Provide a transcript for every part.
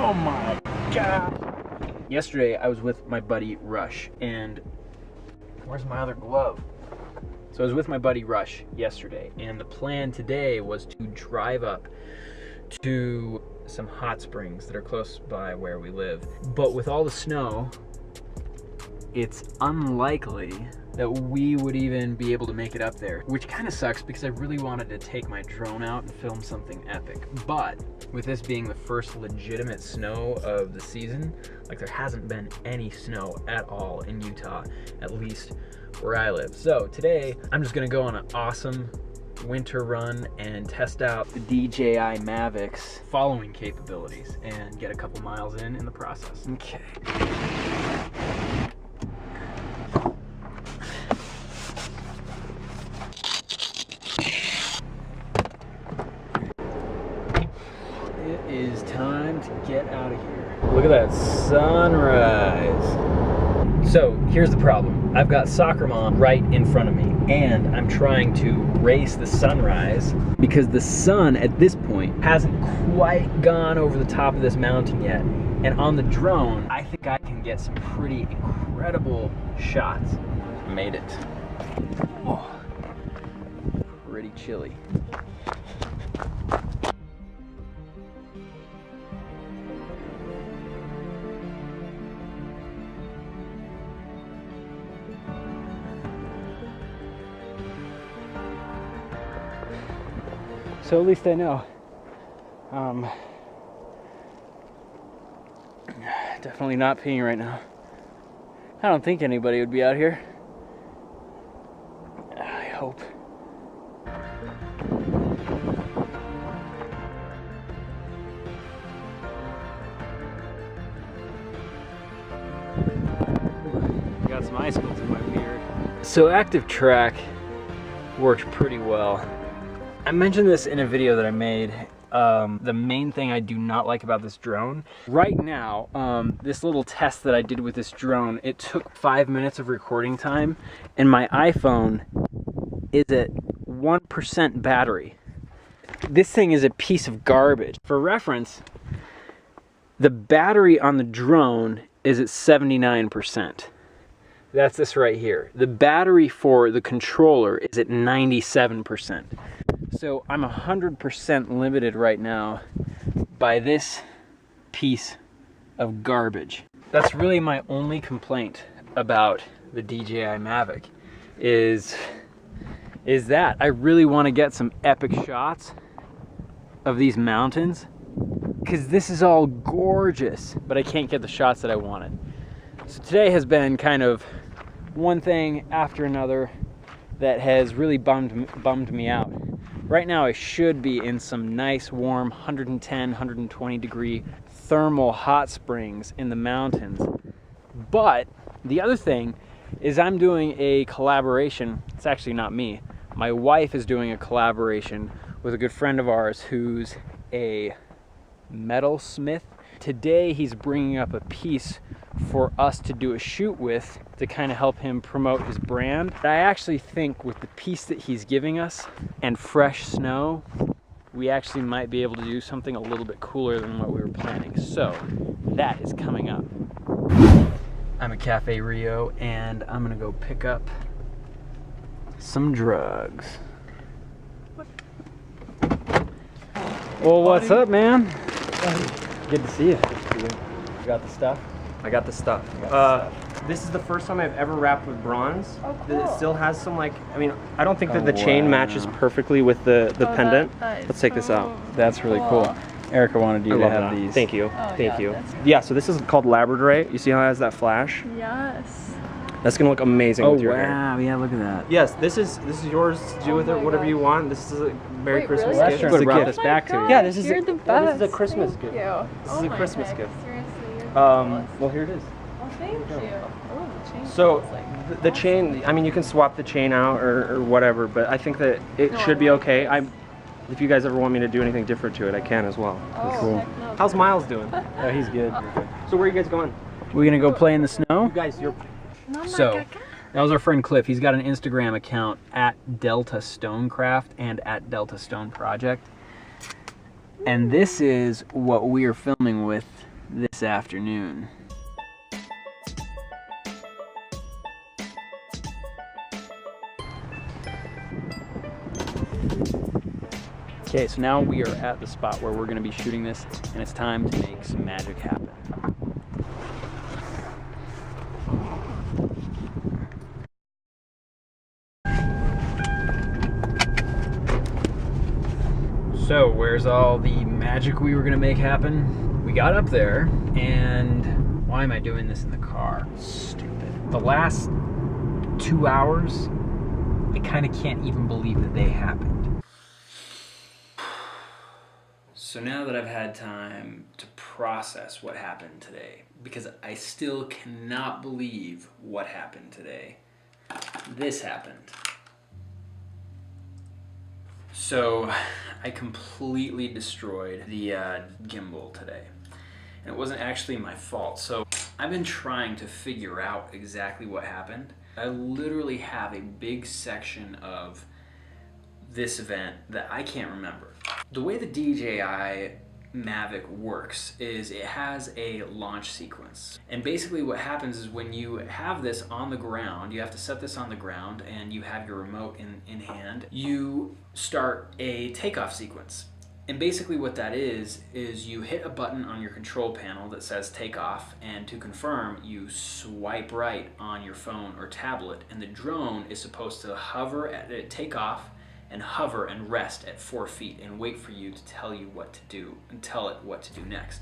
Oh my God. Yesterday I was with my buddy Rush, and where's my other glove? So I was with my buddy Rush yesterday, and the plan today was to drive up to some hot springs that are close by where we live. But with all the snow, it's unlikely that we would even be able to make it up there, which kind of sucks because I really wanted to take my drone out and film something epic. But with this being the first legitimate snow of the season, like there hasn't been any snow at all in Utah, at least where I live. So today I'm just gonna go on an awesome winter run and test out the DJI Mavic's following capabilities and get a couple miles in the process. Okay. It is time to get out of here. Look at that sunrise. So here's the problem. I've got Soccer Mom right in front of me, and I'm trying to race the sunrise because the sun at this point hasn't quite gone over the top of this mountain yet. And on the drone, I think I can get some pretty incredible shots. Made it. Oh, pretty chilly. So at least I know. Definitely not peeing right now. I don't think anybody would be out here. I hope. Got some icicles in my beard. So Active Track worked pretty well. I mentioned this in a video that I made. The main thing I do not like about this drone, right now, this little test that I did with this drone, it took 5 minutes of recording time, and my iPhone is at 1% battery. This thing is a piece of garbage. For reference, the battery on the drone is at 79%. That's this right here. The battery for the controller is at 97%. So I'm 100% limited right now by this piece of garbage. That's really my only complaint about the DJI Mavic is that I really want to get some epic shots of these mountains because this is all gorgeous, but I can't get the shots that I wanted. So today has been kind of one thing after another that has really bummed me out. Right now I should be in some nice warm 110, 120 degree thermal hot springs in the mountains. But the other thing is I'm doing a collaboration. It's actually not me. My wife is doing a collaboration with a good friend of ours who's a metalsmith. Today he's bringing up a piece for us to do a shoot with to kind of help him promote his brand. I actually think with the piece that he's giving us and fresh snow, we actually might be able to do something a little bit cooler than what we were planning. So that is coming up. I'm at Cafe Rio and I'm gonna go pick up some drugs. Well, what's up, man? Good to see you. You got the stuff? I got the stuff. This is the first time I've ever wrapped with bronze. Oh, cool. It still has some, like, I mean, I don't think that the chain matches perfectly with the pendant. Let's take this out. That's really cool. Erica wanted you to have these. Thank you. Oh, Thank you. that's Yeah, so this is called labradorite. You see how it has that flash? Yes. That's gonna look amazing Oh with your hair. wow, yeah, look at that. Yes, this is yours to do with it whatever you want. This is a Merry Wait, Christmas really? gift. Restaurant It's a brought gift. this back to you. Yeah, this is You're the best. This is a Christmas Thank gift. You. This is a Christmas gift. Seriously, you're the Well, here it is. Oh, thank you. Oh, the chain. So feels like the chain, I mean, you can swap the chain out or whatever, but I think that it No, should I be like okay. this. If you guys ever want me to do anything different to it, I can as well. Oh, cool. heck no. How's Miles doing? Oh, he's good. So where are you guys going? We're gonna go play in the snow. You guys, you're... So that was our friend Cliff. He's got an Instagram account at Delta Stonecraft and at Delta Stone Project. And this is what we are filming with this afternoon. Okay, so now we are at the spot where we're going to be shooting this, and it's time to make some magic happen. So, where's all the magic we were going to make happen? We got up there, and why am I doing this in the car? Stupid. The last 2 hours, I kind of can't even believe that they happened. So now that I've had time to process what happened today, because I still cannot believe what happened today, this happened. So I completely destroyed the gimbal today. And it wasn't actually my fault. So I've been trying to figure out exactly what happened. I literally have a big section of this event that I can't remember. The way the DJI Mavic works is it has a launch sequence. And basically what happens is when you have this on the ground, you have to set this on the ground and you have your remote in hand, you start a takeoff sequence. And basically what that is you hit a button on your control panel that says takeoff, and to confirm, you swipe right on your phone or tablet, and the drone is supposed to hover at takeoff and hover and rest at 4 feet and wait for you to tell you what to do and tell it what to do next.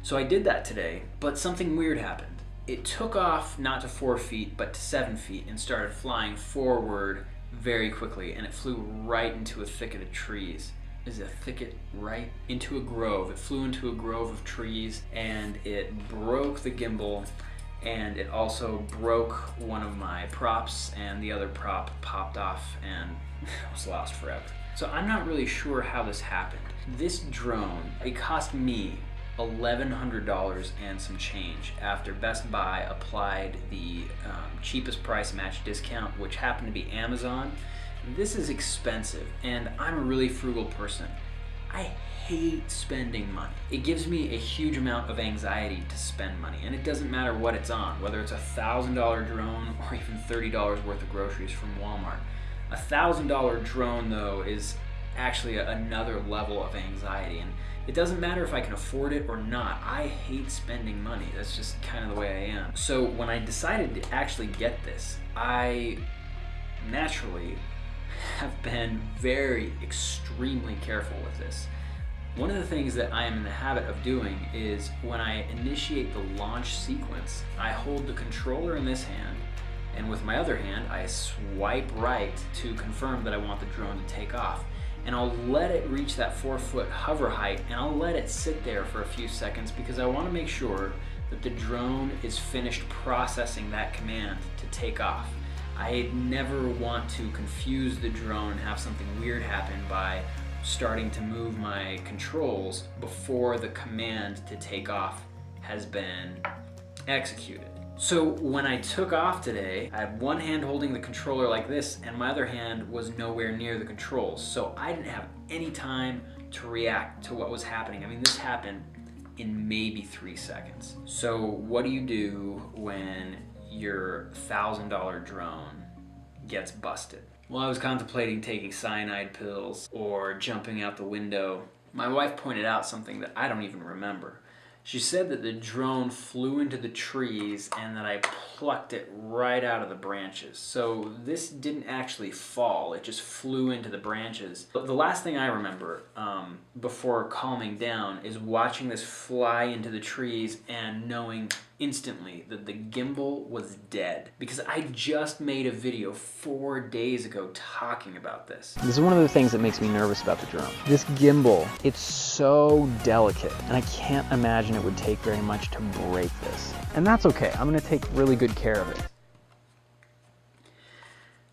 So I did that today, but something weird happened. It took off not to 4 feet, but to 7 feet and started flying forward very quickly, and it flew right into a thicket of trees. Is a thicket right? Into a grove. It flew into a grove of trees, and it broke the gimbal, and it also broke one of my props, and the other prop popped off and was lost forever. So I'm not really sure how this happened. This drone, it cost me $1,100 and some change after Best Buy applied the cheapest price match discount, which happened to be Amazon. This is expensive, and I'm a really frugal person. I hate spending money. It gives me a huge amount of anxiety to spend money, and it doesn't matter what it's on, whether it's a $1,000 drone or even $30 worth of groceries from Walmart. A $1,000 drone, though, is actually another level of anxiety, and it doesn't matter if I can afford it or not. I hate spending money. That's just kind of the way I am. So when I decided to actually get this, I naturally have been extremely careful with this. One of the things that I am in the habit of doing is when I initiate the launch sequence, I hold the controller in this hand, and with my other hand, I swipe right to confirm that I want the drone to take off. And I'll let it reach that 4-foot hover height, and I'll let it sit there for a few seconds because I want to make sure that the drone is finished processing that command to take off. I never want to confuse the drone and have something weird happen by starting to move my controls before the command to take off has been executed. So when I took off today, I had one hand holding the controller like this, and my other hand was nowhere near the controls. So I didn't have any time to react to what was happening. I mean, this happened in maybe 3 seconds. So what do you do when your $1,000 drone gets busted? Well, I was contemplating taking cyanide pills or jumping out the window. My wife pointed out something that I don't even remember. She said that the drone flew into the trees and that I plucked it right out of the branches. So this didn't actually fall, it just flew into the branches. But the last thing I remember before calming down is watching this fly into the trees and knowing instantly that the gimbal was dead. Because I just made a video 4 days ago talking about this. This is one of the things that makes me nervous about the drone. This gimbal, it's so delicate, and I can't imagine it would take very much to break this. And that's okay, I'm gonna take really good care of it.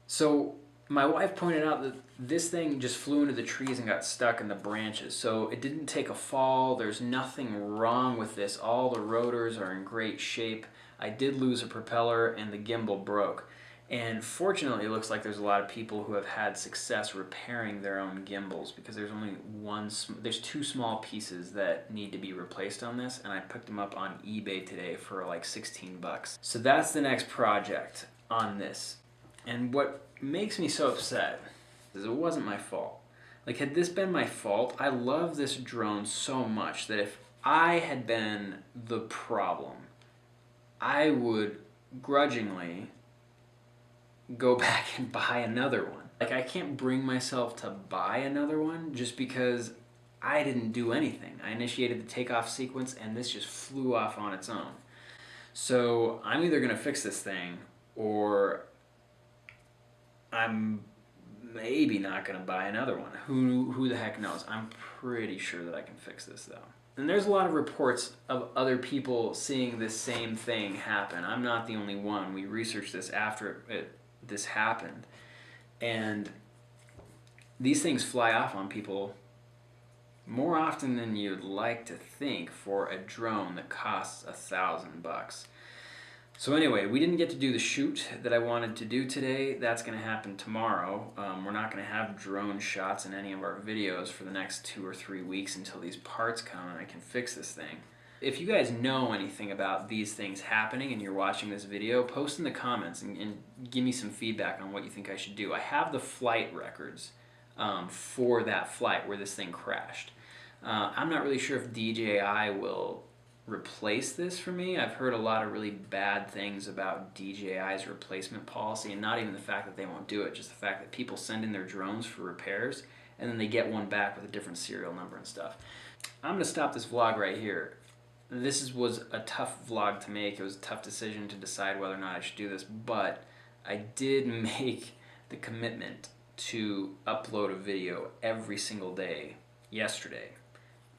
So my wife pointed out that this thing just flew into the trees and got stuck in the branches. So it didn't take a fall, there's nothing wrong with this. All the rotors are in great shape. I did lose a propeller and the gimbal broke. And fortunately, it looks like there's a lot of people who have had success repairing their own gimbals, because there's only there's 2 small pieces that need to be replaced on this, and I picked them up on eBay today for like 16 bucks. So that's the next project on this. And what makes me so upset is it wasn't my fault. Like, had this been my fault, I love this drone so much that if I had been the problem, I would grudgingly go back and buy another one. Like, I can't bring myself to buy another one just because I didn't do anything. I initiated the takeoff sequence and this just flew off on its own. So I'm either gonna fix this thing, or I'm maybe not gonna buy another one. Who the heck knows? I'm pretty sure that I can fix this though. And there's a lot of reports of other people seeing this same thing happen. I'm not the only one. We researched this after this happened, and these things fly off on people more often than you'd like to think for a drone that costs $1,000. So anyway, we didn't get to do the shoot that I wanted to do today. That's going to happen tomorrow. We're not going to have drone shots in any of our videos for the next 2 or 3 weeks until these parts come and I can fix this thing. If you guys know anything about these things happening and you're watching this video, post in the comments and give me some feedback on what you think I should do. I have the flight records for that flight where this thing crashed. I'm not really sure if DJI will replace this for me. I've heard a lot of really bad things about DJI's replacement policy, and not even the fact that they won't do it, just the fact that people send in their drones for repairs and then they get one back with a different serial number and stuff. I'm going to stop this vlog right here. This was a tough vlog to make. It was a tough decision to decide whether or not I should do this, but I did make the commitment to upload a video every single day yesterday.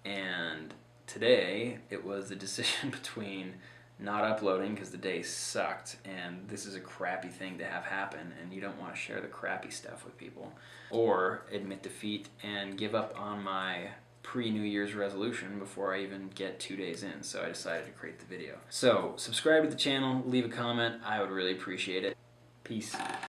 And today it was a decision between not uploading because the day sucked and this is a crappy thing to have happen and you don't want to share the crappy stuff with people, or admit defeat and give up on my pre-New Year's resolution before I even get 2 days in. So I decided to create the video. So subscribe to the channel, leave a comment. I would really appreciate it. Peace.